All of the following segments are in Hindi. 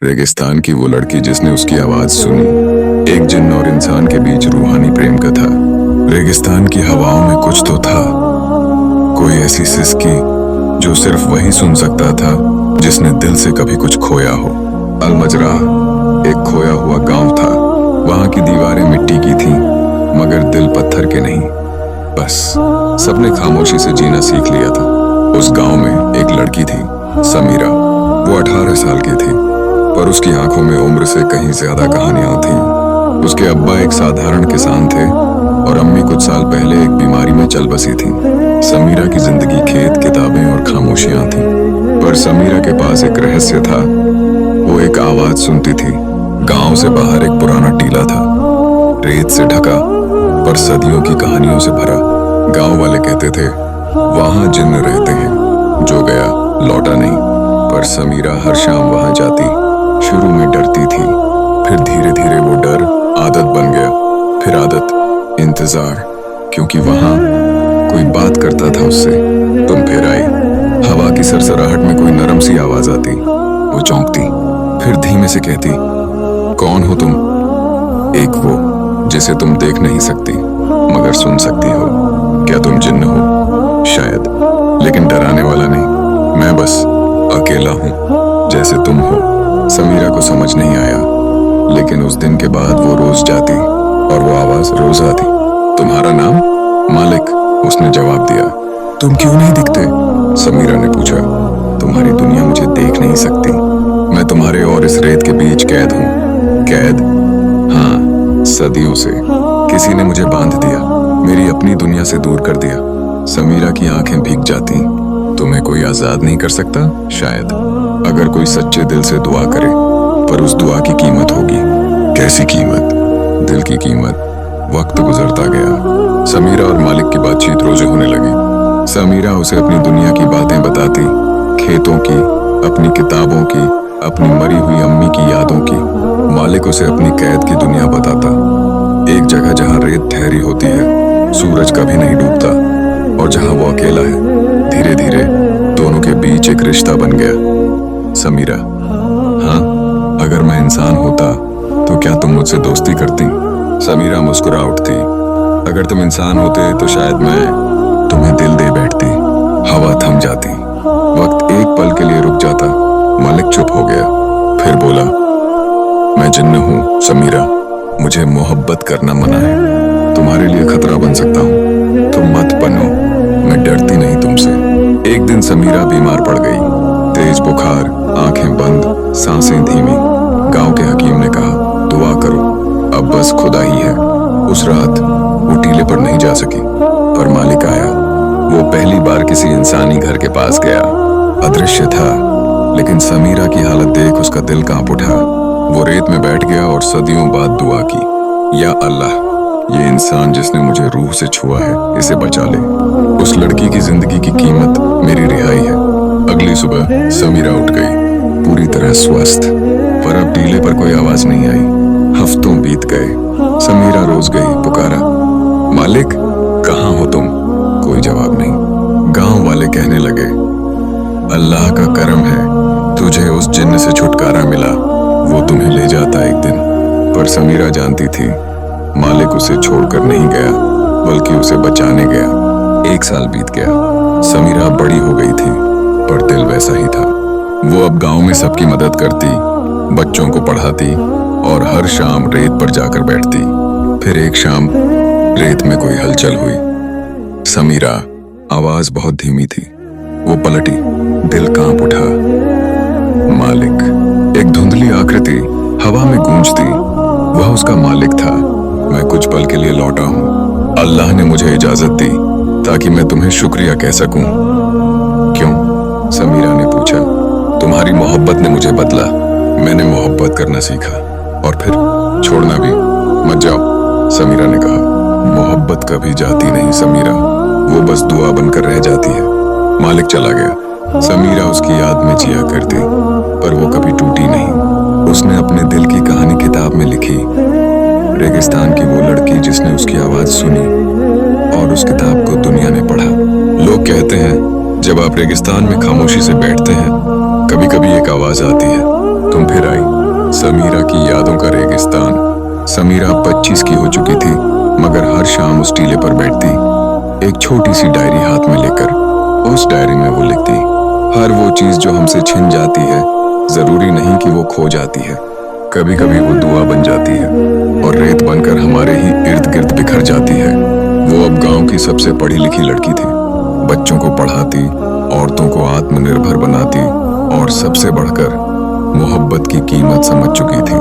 रेगिस्तान की वो लड़की जिसने उसकी आवाज सुनी। एक जिन्न और इंसान के बीच रूहानी प्रेम कथा। रेगिस्तान की हवाओं में कुछ तो था, कोई ऐसी सिसकी जो सिर्फ वही सुन सकता था जिसने दिल से कभी कुछ खोया हो। अलमजरा एक खोया हुआ गांव था। वहां की दीवारें मिट्टी की थीं, मगर दिल पत्थर के नहीं। बस सबने खामोशी से जीना सीख लिया था। उस गांव में एक लड़की थी, समीरा। वो 18 साल की थी, पर उसकी आंखों में उम्र से कहीं ज्यादा कहानियां थीं। उसके अब्बा एक साधारण किसान थे और अम्मी कुछ साल पहले एक बीमारी में चल बसी थी। समीरा की जिंदगी खेत, किताबें और खामोशियां थी, पर समीरा के पास एक रहस्य था। वो एक आवाज सुनती थी। गांव से बाहर एक पुराना टीला था, रेत से ढका पर सदियों की कहानियों से भरा। गांव वाले कहते थे वहां जिन्न रहते हैं, जो गया लौटा नहीं। पर समीरा हर शाम वहां जाती। शुरू में डरती थी, फिर धीरे धीरे वो डर आदत बन गया। फिर आदत इंतजार, क्योंकि वहां कोई बात करता था उससे। तुम फिर आई। हवा की सरसराहट में कोई नरम सी आवाज आती। वो चौंकती, फिर धीमे से कहती, कौन हो तुम? एक वो जिसे तुम देख नहीं सकती मगर सुन सकती हो। क्या तुम जिन्न हो? शायद, लेकिन डराने वाला नहीं। मैं बस अकेला हूं, जैसे तुम हो। समीरा को समझ नहीं आया, लेकिन उस दिन के बाद वो रोज जाती और वो आवाज रोज आती। तुम्हारा नाम? मालिक, उसने जवाब दिया। तुम क्यों नहीं दिखते? समीरा ने पूछा। तुम्हारी दुनिया मुझे देख नहीं सकती। मैं तुम्हारे और इस रेत के बीच कैद हूँ। कैद? हाँ, सदियों से किसी ने मुझे बांध दिया, मेरी अपनी दुनिया से दूर कर दिया। समीरा की आंखें भीग जाती। तुम्हें कोई आजाद नहीं कर सकता? शायद, अगर कोई सच्चे दिल से दुआ करे, पर उस दुआ की कीमत होगी। कैसी कीमत? दिल की कीमत। वक्त गुजरता गया। समीरा और मालिक की बातचीत रोज होने लगी। समीरा उसे अपनी दुनिया की बातें बताती, खेतों की, अपनी किताबों की, अपनी मरी हुई अम्मी की यादों की। मालिक उसे अपनी कैद की दुनिया बताता, एक जगह जहां रेत ठहरी होती है, सूरज कभी नहीं डूबता, और जहां वो अकेला है। धीरे धीरे दोनों के बीच एक रिश्ता बन गया। समीरा, हाँ, अगर मैं इंसान होता तो क्या तुम मुझसे दोस्ती करती? समीरा मुस्कुरा उठती। अगर तुम इंसान होते तो शायद मैं तुम्हें दिल दे बैठती। हवा थम जाती, वक्त एक पल के लिए रुक जाता। मालिक चुप हो गया, फिर बोला, मैं जिन्न हूँ समीरा, मुझे मोहब्बत करना मना है। तुम्हारे लिए खतरा बन सकता हूँ, तुम मत बनो। मैं डरती नहीं तुमसे। एक दिन समीरा बीमार पड़ गई। तेज बुखार, आंखें बंद, सांसें धीमी। गांव के हकीम ने कहा, दुआ करो, अब बस खुदा ही है। उस रात वो टीले पर नहीं जा सकी, पर मालिक आया। वो पहली बार किसी इंसानी घर के पास गया। अदृश्य था, लेकिन समीरा की हालत देख उसका दिल कांप उठा। वो रेत में बैठ गया और सदियों बाद दुआ की, या अल्लाह, ये इंसान जिसने मुझे रूह से छुआ है, इसे बचा ले। उस लड़की की जिंदगी की कीमत मेरी रिहाई है। अगली सुबह समीरा उठ गई, पूरी तरह स्वस्थ, पर अब टीले पर कोई आवाज नहीं आई। हफ्तों बीत गए। समीरा रोज गई, पुकारा, मालिक, कहाँ हो तुम? कोई जवाब नहीं। गांव वाले कहने लगे, अल्लाह का करम है, तुझे उस जिन्न से छुटकारा मिला, वो तुम्हें ले जाता एक दिन। पर समीरा जानती थी, मालिक उसे छोड़कर नहीं गया, बल्कि उसे बचाने गया। 1 साल बीत गया। समीरा बड़ी हो गई थी, पर दिल वैसा ही था। वो अब गांव में सबकी मदद करती, बच्चों को पढ़ाती और हर शाम रेत पर जाकर बैठती। फिर एक शाम रेत में कोई हलचल हुई। समीरा, आवाज बहुत धीमी थी। वो पलटी, दिल कांप उठा। मालिक, एक धुंधली आकृति हवा में गूंजती। वह उसका मालिक था। मैं कुछ पल के लिए लौटा हूँ। अल्लाह ने मुझे इजाजत दी ताकि मैं तुम्हें शुक्रिया कह सकूं। क्यों? समीरा ने पूछा। तुम्हारी मोहब्बत ने मुझे बदला। मैंने मोहब्बत करना सीखा, और फिर छोड़ना भी। मत जाओ, समीरा ने कहा। मोहब्बत कभी जाती नहीं समीरा, वो बस दुआ बनकर रह जाती है। मालिक चला गया। समीरा उसकी याद में जिया करती, पर वो कभी टूटी नहीं। उसने अपने दिल की कहानी किताब में लिखी। रेगिस्तान की वो लड़की जिसने उसकी आवाज सुनी, और उस किताब को दुनिया ने पढ़ा। लोग कहते हैं, जब आप रेगिस्तान में खामोशी से बैठते हैं, कभी कभी एक आवाज आती है, तुम फिर आई समीरा की यादों का रेगिस्तान। समीरा 25 की हो चुकी थी, मगर हर शाम उस टीले पर बैठती, एक छोटी सी डायरी हाथ में लेकर। उस डायरी में वो लिखती, हर वो चीज जो हमसे छिन जाती है जरूरी नहीं कि वो खो जाती है। कभी कभी वो दुआ बन जाती है और रेत बनकर हमारे ही इर्द गिर्द बिखर जाती है। वो अब गांव की सबसे पढ़ी लिखी लड़की थी, बच्चों को पढ़ाती, औरतों को आत्मनिर्भर बनाती और सबसे बढ़कर मोहब्बत की कीमत समझ चुकी थी।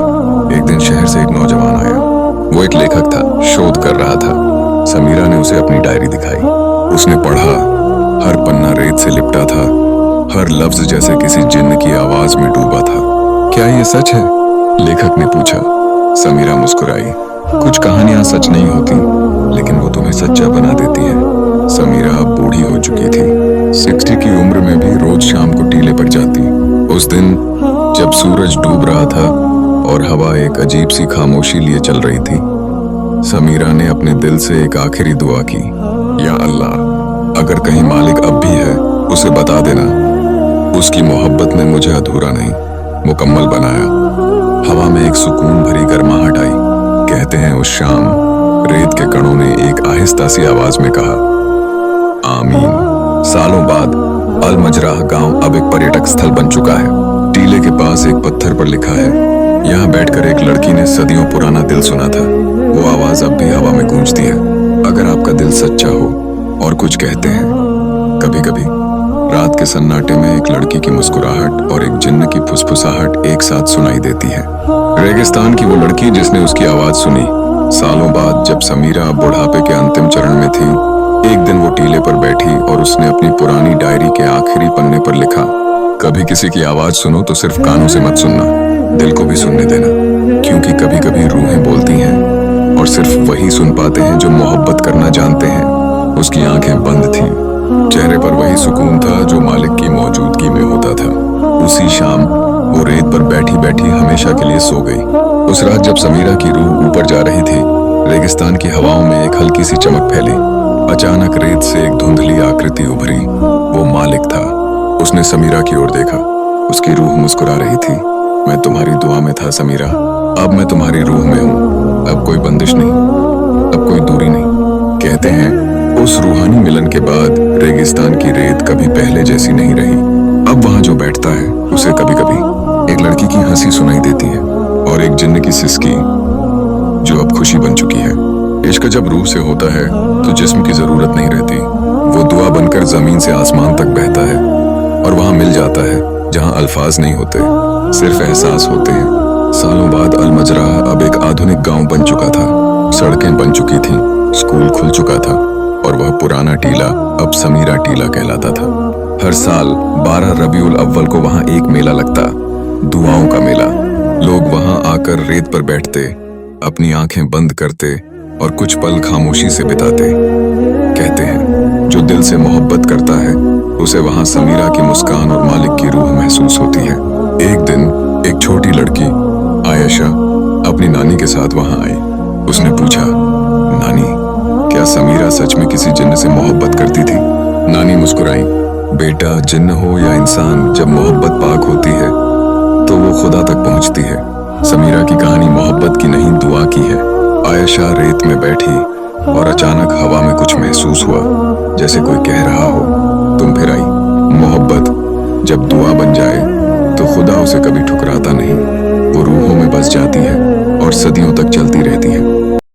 एक दिन शहर से एक नौजवान आया। वो एक लेखक था, शोध कर रहा था। समीरा ने उसे अपनी डायरी दिखाई। उसने पढ़ा, हर पन्ना रेत से लिपटा था, हर लफ्ज जैसे किसी जिन्न की आवाज में डूबा था। क्या ये सच है? लेखक ने पूछा। समीरा मुस्कुराई। कुछ कहानियां सच नहीं होती, लेकिन वो तुम्हें सच्चा बना देती है। समीरा अब बूढ़ी हो चुकी थी, 60 की उम्र में भी रोज शाम को टीले पर जाती। उस दिन जब सूरज डूब रहा था और हवा एक अजीब सी खामोशी लिए चल रही थी, समीरा ने अपने दिल से एक आखिरी दुआ की, या अल्लाह, अगर कहीं मालिक अब भी है उसे बता देना, उसकी मोहब्बत ने मुझे अधूरा नहीं मुकम्मल बनाया। हवा में एक सुकून भरी गर्माहट आई। कहते हैं उस शाम रेत के कणों ने एक आहिस्ता सी आवाज में कहा, आमीन। सालों बाद अल मजराह गांव अब एक पर्यटक स्थल बन चुका है। टीले के पास एक पत्थर पर लिखा है, यहाँ बैठकर एक लड़की ने सदियों पुराना दिल सुना था। वो आवाज अब भी हवा में गूंजती है। अगर आपका दिल सच्चा हो और कुछ कहते हैं। कभी कभी रात के सन्नाटे में एक लड़की की मुस्कुराहट और एक जिन्न की फुसफुसाहट एक साथ सुनाई देती है। रेगिस्तान की वो लड़की जिसने उसकी आवाज सुनी। सालों बाद जब समीरा बुढ़ापे के अंतिम चरण में थी, एक दिन वो टीले पर बैठी और उसने अपनी पुरानी डायरी के आखिरी पन्ने पर लिखा, कभी किसी की आवाज सुनो तो सिर्फ कानों से मत सुनना, दिल को भी सुनने देना, क्योंकि कभी कभी रूहें बोलती हैं और सिर्फ वही सुन पाते हैं जो मोहब्बत करना जानते हैं। उसकी आंखें बंद थीं, चेहरे पर वही सुकून था जो मालिक की मौजूदगी में होता था। उसी शाम वो रेत पर बैठी बैठी हमेशा के लिए सो गई। उस रात जब समीरा की रूह ऊपर जा रही थी, रेगिस्तान की हवाओं में एक हल्की सी चमक फैली। अचानक रेत से एक धुंधली आकृति उभरी। वो मालिक था। उसने समीरा की ओर देखा। उसकी रूह मुस्कुरा रही थी। मैं तुम्हारी दुआ में था समीरा, अब मैं तुम्हारी रूह में हूँ। अब कोई बंदिश नहीं, अब कोई दूरी नहीं। कहते हैं उस रूहानी मिलन के बाद रेगिस्तान की रेत कभी पहले जैसी नहीं रही। अब वहां जो बैठता है उसे कभी कभी एक लड़की की हंसी सुनाई देती है और एक जिन्न की सिसकी जो अब खुशी बन चुकी है। इश्क जब रूह से होता है तो जिस्म की जरूरत नहीं रहती। वो दुआ बनकर जमीन से आसमान तक बहता है और वहां मिल जाता है जहां अल्फाज नहीं होते, सिर्फ एहसास होते हैं। सालों बाद अलमजराह अब एक आधुनिक गांव बन चुका था। सड़कें बन चुकी थीं, स्कूल खुल चुका था और वह पुराना टीला अब समीरा टीला कहलाता था। हर साल 12 रबीउल अव्वल को वहां एक मेला लगता, दुआओं का मेला। लोग वहां आकर रेत पर बैठते, अपनी आंखें बंद करते और कुछ पल खामोशी से बिताते। कहते हैं जो दिल से मोहब्बत करता है उसे वहां समीरा की मुस्कान और मालिक की रूह महसूस होती है। एक दिन एक छोटी लड़की आयशा अपनी नानी के साथ वहां आई। उसने पूछा, नानी, क्या समीरा सच में किसी जिन्न से मोहब्बत करती थी? नानी मुस्कुराई। बेटा, जिन्न हो या इंसान, जब मोहब्बत पाक होती है तो वो खुदा तक पहुंचती है। समीरा की कहानी मोहब्बत की नहीं, दुआ की है। आयशा रेत में बैठी और अचानक हवा में कुछ महसूस हुआ, जैसे कोई कह रहा हो, तुम फिर आई। मोहब्बत जब दुआ बन जाए तो खुदा उसे कभी ठुकराता नहीं। वो रूहों में बस जाती है और सदियों तक चलती रहती है।